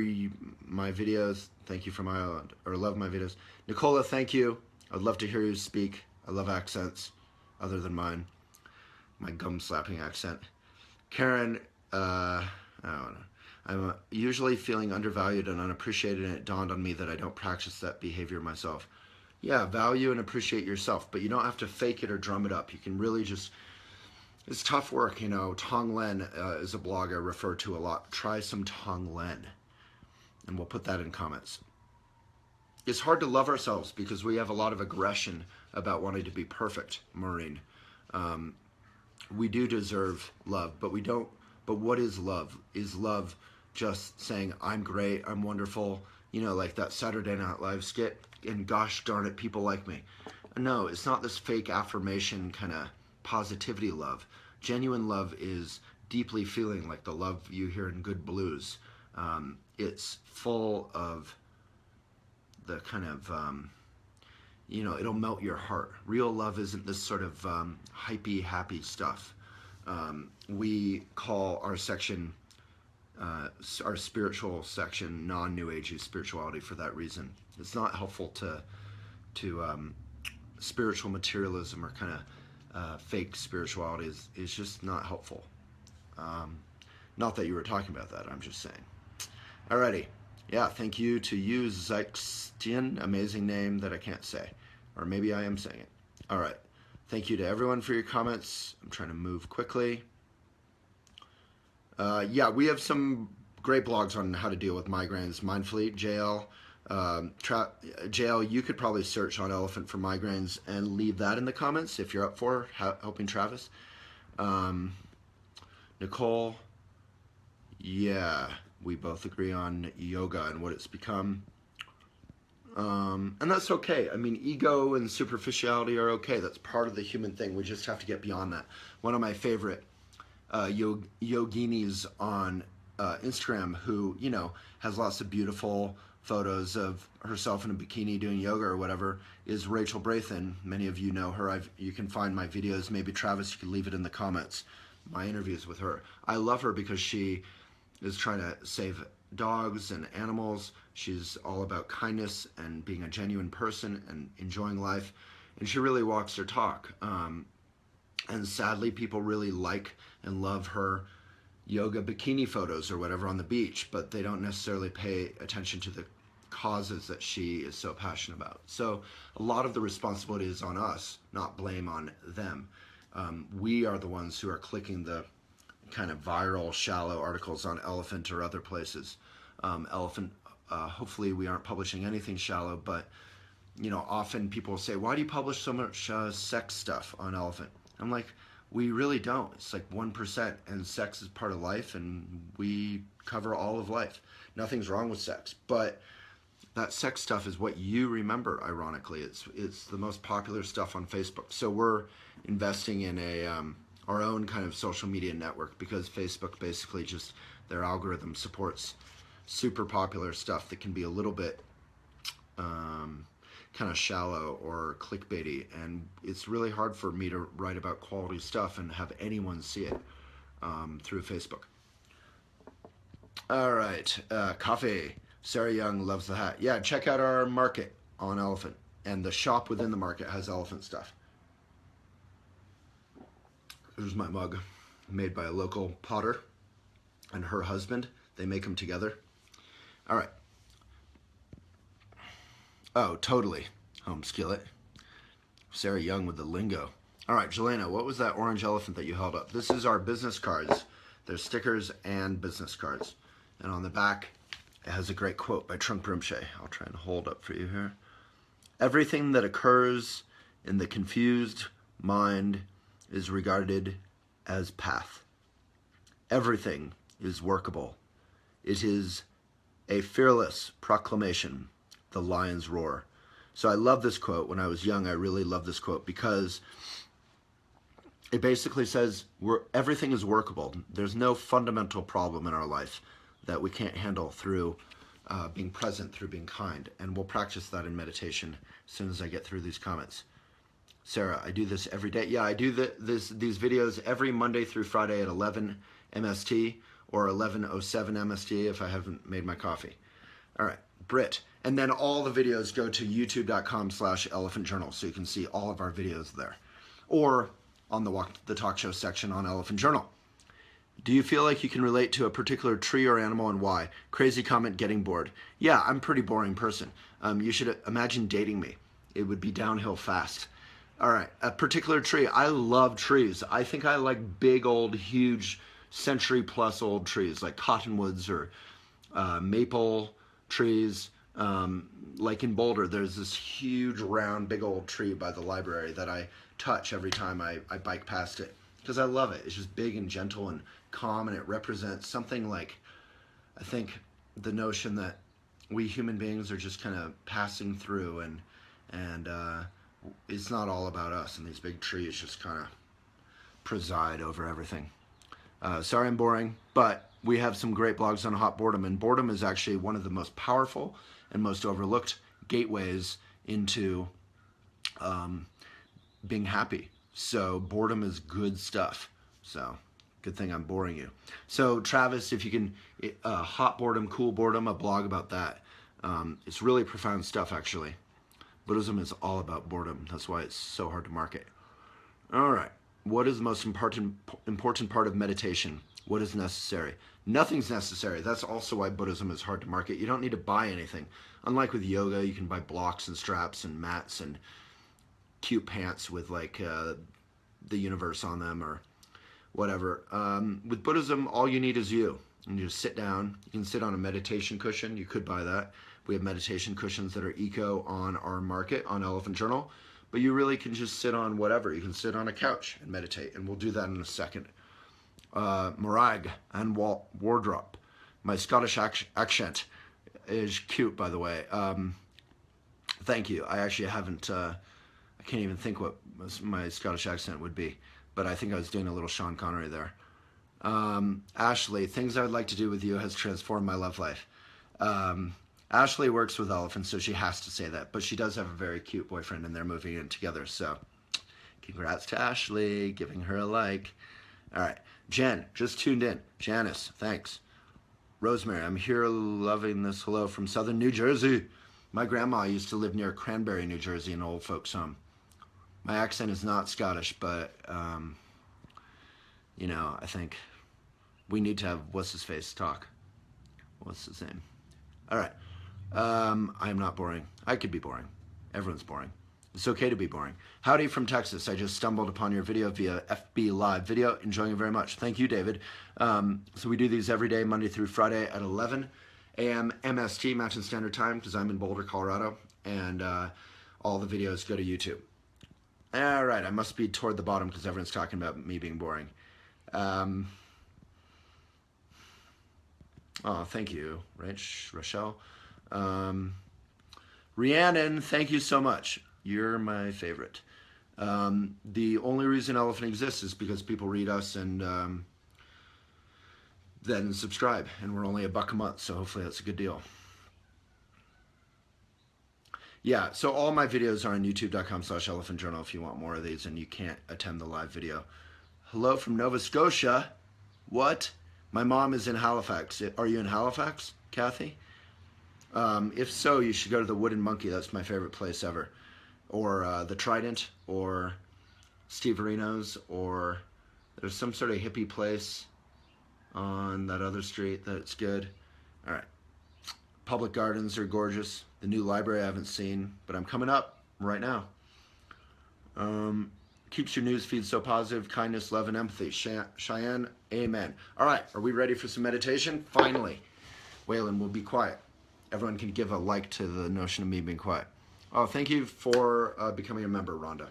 my videos. Thank you for my, or love my videos. Nicola, thank you. I'd love to hear you speak. I love accents other than mine. My gum slapping accent. Karen, I don't know. I'm usually feeling undervalued and unappreciated, and it dawned on me that I don't practice that behavior myself. Yeah, value and appreciate yourself, but you don't have to fake it or drum it up. You can really just, it's tough work, you know. Tong Len is a blog I refer to a lot. Try some Tong Len, and we'll put that in comments. It's hard to love ourselves because we have a lot of aggression about wanting to be perfect, Maureen. We do deserve love, but we don't. But what is love? Is love just saying, I'm great, I'm wonderful, you know, like that Saturday Night Live skit, and gosh darn it, people like me. No, it's not this fake affirmation kind of positivity love. Genuine love is deeply feeling like the love you hear in good blues. It's full of the kind of, you know, it'll melt your heart. Real love isn't this sort of hypey, happy stuff. We call our section, our spiritual section, non-New Agey spirituality for that reason. It's not helpful to spiritual materialism or kind of fake spirituality is just not helpful. Not that you were talking about that, I'm just saying. Alrighty. Yeah, thank you to you, Zextian, amazing name that I can't say. Or maybe I am saying it. Alright. Thank you to everyone for your comments. I'm trying to move quickly. Yeah, we have some great blogs on how to deal with migraines mindfully. JL, JL, you could probably search on elephant for migraines and leave that in the comments if you're up for helping Travis. Nicole, yeah, we both agree on yoga and what it's become. And that's okay. I mean, ego and superficiality are okay. That's part of the human thing. We just have to get beyond that. One of my favorite yoginis on Instagram who, you know, has lots of beautiful photos of herself in a bikini doing yoga or whatever is Rachel Brathen. Many of you know her. You can find my videos. Maybe Travis, you can leave it in the comments. My interviews with her. I love her because she is trying to save dogs and animals. She's all about kindness and being a genuine person and enjoying life. And she really walks her talk. And sadly, people really like and love her yoga bikini photos or whatever on the beach, but they don't necessarily pay attention to the causes that she is so passionate about. So a lot of the responsibility is on us, not blame on them. We are the ones who are clicking the kind of viral, shallow articles on Elephant or other places. Elephant, hopefully we aren't publishing anything shallow, but you know, often people say, why do you publish so much sex stuff on Elephant? I'm like, we really don't. It's like 1%, and sex is part of life, and we cover all of life. Nothing's wrong with sex, but that sex stuff is what you remember, ironically. It's the most popular stuff on Facebook. So we're investing in our own kind of social media network, because Facebook basically just, their algorithm supports super popular stuff that can be a little bit kind of shallow or clickbaity, and it's really hard for me to write about quality stuff and have anyone see it through Facebook. All right, coffee. Sarah Young loves the hat. Yeah, check out our market on Elephant, and the shop within the market has Elephant stuff. Here's my mug, made by a local potter and her husband. They make them together. All right. Oh, totally. Home skillet. Sarah Young with the lingo. All right, Jelena, what was that orange elephant that you held up? This is our business cards. There's stickers and business cards. And on the back, it has a great quote by Trungpa Rinpoche. I'll try and hold up for you here. Everything that occurs in the confused mind is regarded as path. Everything is workable. It is a fearless proclamation. The lion's roar. So I love this quote. When I was young, I really loved this quote because it basically says everything is workable. There's no fundamental problem in our life that we can't handle through being present, through being kind. And we'll practice that in meditation as soon as I get through these comments. Sarah, I do this every day. Yeah, I do these videos every Monday through Friday at 11 MST or 11:07 MST if I haven't made my coffee. All right, Britt. And then all the videos go to youtube.com/Elephant Journal, so you can see all of our videos there. Or on the talk show section on Elephant Journal. Do you feel like you can relate to a particular tree or animal, and why? Crazy comment, getting bored. Yeah, I'm a pretty boring person. You should imagine dating me. It would be downhill fast. All right, a particular tree. I love trees. I think I like big, old, huge, century-plus old trees, like cottonwoods or maple trees. Like in Boulder, there's this huge, round, big old tree by the library that I touch every time I bike past it, because I love it. It's just big and gentle and calm, and it represents something like, I think, the notion that we human beings are just kind of passing through, and it's not all about us, and these big trees just kind of preside over everything. Sorry I'm boring, but we have some great blogs on hot boredom, and boredom is actually one of the most powerful and most overlooked gateways into being happy. So boredom is good stuff. So good thing I'm boring you. So Travis, if you can, hot boredom, cool boredom, a blog about that. It's really profound stuff, actually. Buddhism is all about boredom. That's why it's so hard to market. All right. What is the most important part of meditation? What is necessary? Nothing's necessary. That's also why Buddhism is hard to market. You don't need to buy anything. Unlike with yoga, you can buy blocks and straps and mats and cute pants with like the universe on them or whatever. With Buddhism, all you need is you. And you just sit down. You can sit on a meditation cushion. You could buy that. We have meditation cushions that are eco on our market on Elephant Journal. But you really can just sit on whatever. You can sit on a couch and meditate, and we'll do that in a second. Morag and Wardrop. My Scottish accent is cute, by the way. Thank you. I actually haven't, I can't even think what my Scottish accent would be, but I think I was doing a little Sean Connery there. Ashley, things I would like to do with you has transformed my love life. Ashley works with elephants, so she has to say that. But she does have a very cute boyfriend, and they're moving in together. So congrats to Ashley, giving her a like. All right. Jen, just tuned in. Janice, thanks. Rosemary, I'm here loving this hello from southern New Jersey. My grandma used to live near Cranberry, New Jersey, an old folks' home. My accent is not Scottish, but, you know, I think we need to have what's-his-face talk. What's his name? All right. I'm not boring. I could be boring. Everyone's boring. It's okay to be boring. Howdy from Texas. I just stumbled upon your video via FB Live video. Enjoying it very much. Thank you, David. So we do these every day, Monday through Friday at 11 a.m. MST, Mountain Standard Time, because I'm in Boulder, Colorado, and all the videos go to YouTube. All right, I must be toward the bottom because everyone's talking about me being boring. Oh, thank you, Rochelle. Rhiannon, thank you so much. You're my favorite. The only reason Elephant exists is because people read us and then subscribe. And we're only $1 a month, so hopefully that's a good deal. Yeah, so all my videos are on youtube.com/elephantjournal if you want more of these and you can't attend the live video. Hello from Nova Scotia. What? My mom is in Halifax. Are you in Halifax, Kathy? If so, you should go to the Wooden Monkey. That's my favorite place ever. Or the Trident, or Steve Areno's, or there's some sort of hippie place on that other street that's good. All right. Public gardens are gorgeous. The new library I haven't seen, but I'm coming up right now. Keeps your news feed so positive. Kindness, love, and empathy. Cheyenne, amen. All right, are we ready for some meditation? Finally. Waylon, we'll be quiet. Everyone can give a like to the notion of me being quiet. Oh, thank you for becoming a member, Rhonda.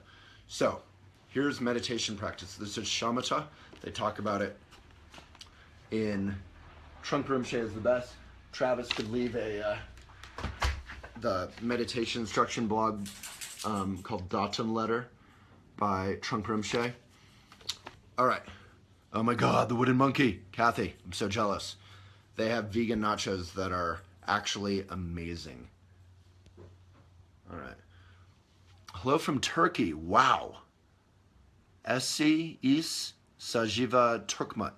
So, here's meditation practice. This is shamatha. They talk about it in Trunk Rinpoche is the best. Travis could leave the meditation instruction blog called Datum Letter by Trunk Rinpoche. All right. Oh my God, the Wooden Monkey. Kathy, I'm so jealous. They have vegan nachos that are actually amazing. All right. Hello from Turkey. Wow. Esi Is Sajiva Turkmat.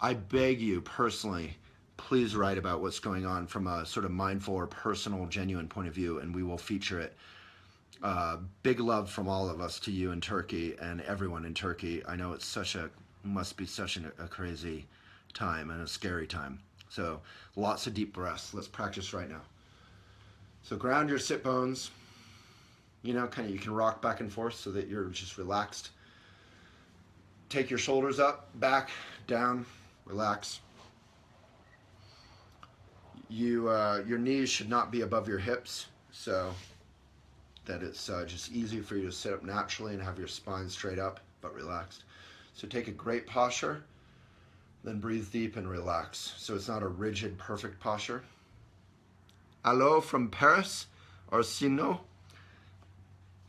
I beg you personally, please write about what's going on from a sort of mindful or personal, genuine point of view, and we will feature it. Big love from all of us to you in Turkey and everyone in Turkey. I know it's must be such a crazy time and a scary time. So lots of deep breaths. Let's practice right now. So ground your sit bones. You know, you can rock back and forth so that you're just relaxed. Take your shoulders up, back, down, relax. Your knees should not be above your hips, so that it's just easy for you to sit up naturally and have your spine straight up, but relaxed. So take a great posture, then breathe deep and relax. So it's not a rigid, perfect posture. Hello from Paris, Orsino.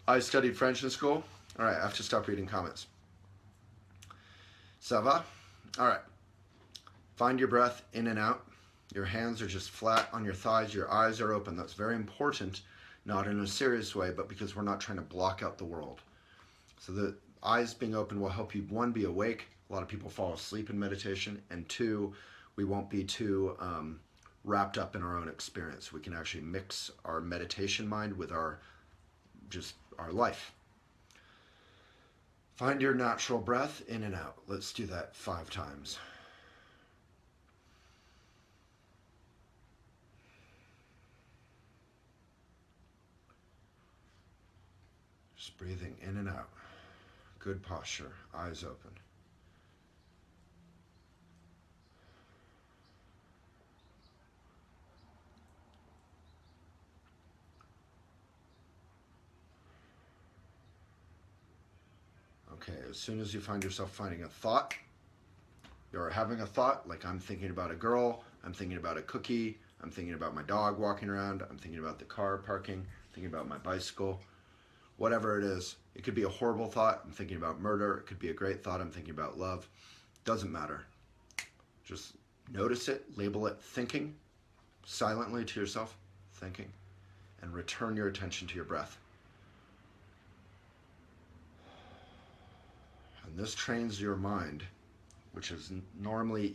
I studied French in school. All right, I have to stop reading comments. Ça va? All right. Find your breath in and out. Your hands are just flat on your thighs. Your eyes are open. That's very important, not in a serious way, but because we're not trying to block out the world. So the eyes being open will help you, one, be awake. A lot of people fall asleep in meditation. And two, we won't be too wrapped up in our own experience. We can actually mix our meditation mind with our life. Find your natural breath in and out. Let's do that 5 times. Just breathing in and out. Good posture, eyes open. Okay, as soon as you find yourself finding a thought, you're having a thought, like I'm thinking about a girl, I'm thinking about a cookie, I'm thinking about my dog walking around, I'm thinking about the car parking, thinking about my bicycle, whatever it is. It could be a horrible thought, I'm thinking about murder. It could be a great thought, I'm thinking about love. Doesn't matter. Just notice it, label it thinking silently to yourself. thinking, and return your attention to your breath. And this trains your mind, which is normally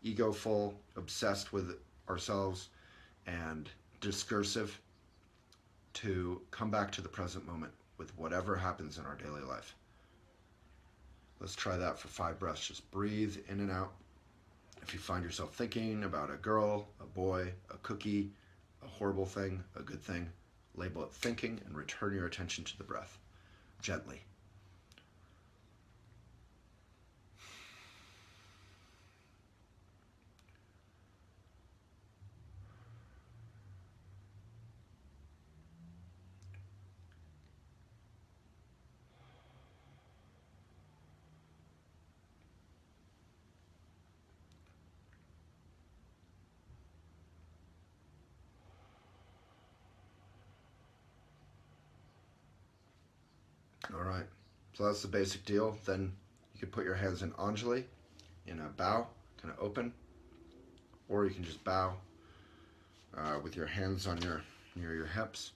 egoful, obsessed with ourselves, and discursive, to come back to the present moment with whatever happens in our daily life. Let's try that for 5 breaths. Just breathe in and out. If you find yourself thinking about a girl, a boy, a cookie, a horrible thing, a good thing, label it thinking and return your attention to the breath, gently. All right, so that's the basic deal. Then you can put your hands in Anjali, in a bow, kind of open, or you can just bow with your hands on near your hips.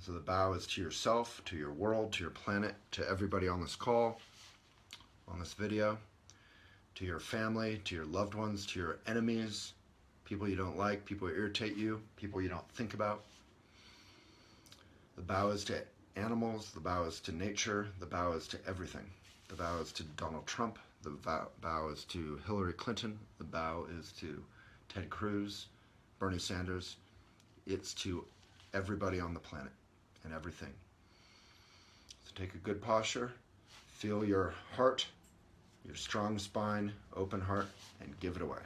So the bow is to yourself, to your world, to your planet, to everybody on this call, on this video, to your family, to your loved ones, to your enemies, people you don't like, people who irritate you, people you don't think about. The bow is to animals, the bow is to nature, the bow is to everything. The bow is to Donald Trump, the bow is to Hillary Clinton, the bow is to Ted Cruz, Bernie Sanders. It's to everybody on the planet and everything. So take a good posture, feel your heart, your strong spine, open heart, and give it away.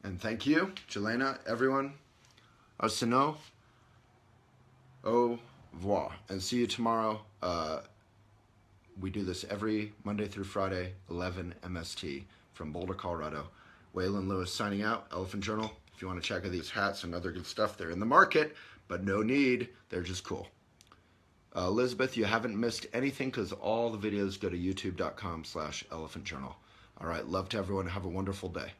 And thank you, Jelena, everyone. Sinon, au revoir, and see you tomorrow. We do this every Monday through Friday, 11 MST from Boulder, Colorado. Waylon Lewis signing out, Elephant Journal. If you want to check out these hats and other good stuff, they're in the market, but no need. They're just cool. Elizabeth, you haven't missed anything because all the videos go to youtube.com/elephantjournal. All right, love to everyone. Have a wonderful day.